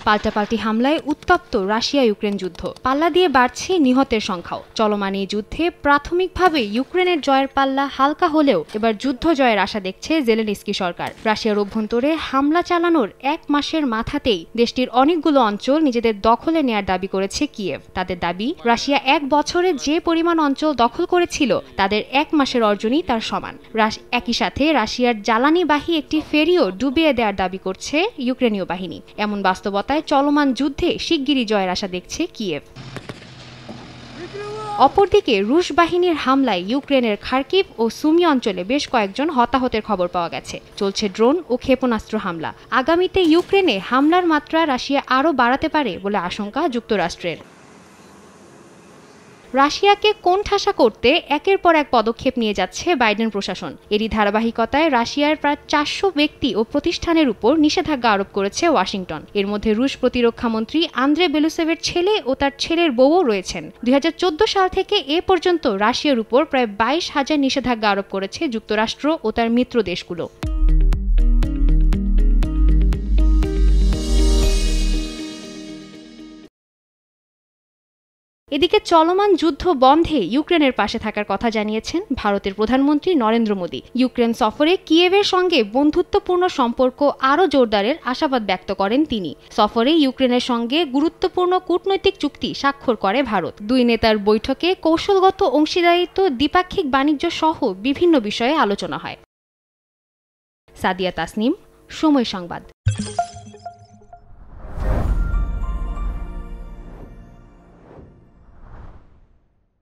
পাল্টাপাল্টি হামলায় উত্তপ্ত রাশিয়া ইউক্রেন যুদ্ধ, পাল্লা দিয়ে বাড়ছে নিহতের সংখ্যাও। চলমান এই যুদ্ধে প্রাথমিকভাবে ইউক্রেনের জয়ের পাল্লা হালকা হলেও এবার যুদ্ধ জয়ের আশা দেখছে জেলেনস্কি সরকার। রাশিয়ার অভ্যন্তরে হামলা চালানোর 1 মাসের মাথাতেই দেশটির অনেকগুলো অঞ্চল নিজেদের দখলে নেয়ার দাবি করেছে কিয়েভ। তাদের দাবি, রাশিয়া 1 বছরে যে পরিমাণ অঞ্চল দখল করেছিল তাদের 1 মাসের অর্জনই তার সমান। একই সাথে রাশিয়ার জ্বালানিবাহী একটি ফেরিও ডুবিয়ে দেওয়ার দাবি করছে ইউক্রেনীয় বাহিনী। এমন বাস্তবতায় চলমান যুদ্ধে শিগগিরই জয়ের আশা দেখছে কিয়েভ। অপরদিকে রুশ বাহিনীর হামলায় ইউক্রেনের খার্কিভ ও সুমি অঞ্চলে বেশ কয়েকজন হতাহতের খবর পাওয়া গেছে। চলছে ড্রোন ও ক্ষেপণাস্ত্র হামলা। আগামীতে ইউক্রেনে হামলার মাত্রা রাশিয়া আরও বাড়াতে পারে বলে আশঙ্কা যুক্তরাষ্ট্রের। রাশিয়াকে কোণঠাসা করতে একের পর এক পদক্ষেপ নিয়ে যাচ্ছে বাইডেন প্রশাসন। এরই ধারাবাহিকতায় রাশিয়ার প্রায় 400 ব্যক্তি ও প্রতিষ্ঠানের উপর নিষেধাজ্ঞা আরোপ করেছে ওয়াশিংটন। এর মধ্যে রুশ প্রতিরক্ষামন্ত্রী আন্দ্রে বেলুসেভের ছেলে ও তার ছেলের বউও রয়েছেন। 2014 সাল থেকে এ পর্যন্ত রাশিয়ার উপর প্রায় 22,000 নিষেধাজ্ঞা আরোপ করেছে যুক্তরাষ্ট্র ও তার মিত্র দেশগুলো। এদিকে চলমান যুদ্ধ বন্ধে ইউক্রেনের পাশে থাকার কথা জানিয়েছেন ভারতের প্রধানমন্ত্রী নরেন্দ্র মোদী। ইউক্রেন সফরে কিয়েভের সঙ্গে বন্ধুত্বপূর্ণ সম্পর্ক আরও জোরদারের আশাবাদ ব্যক্ত করেন তিনি। সফরে ইউক্রেনের সঙ্গে গুরুত্বপূর্ণ কূটনৈতিক চুক্তি স্বাক্ষর করে ভারত। দুই নেতার বৈঠকে কৌশলগত অংশীদারিত্ব, দ্বিপাক্ষিক বাণিজ্য সহ বিভিন্ন বিষয়ে আলোচনা হয়। সাদিয়া তাসনিম, সময় সংবাদ।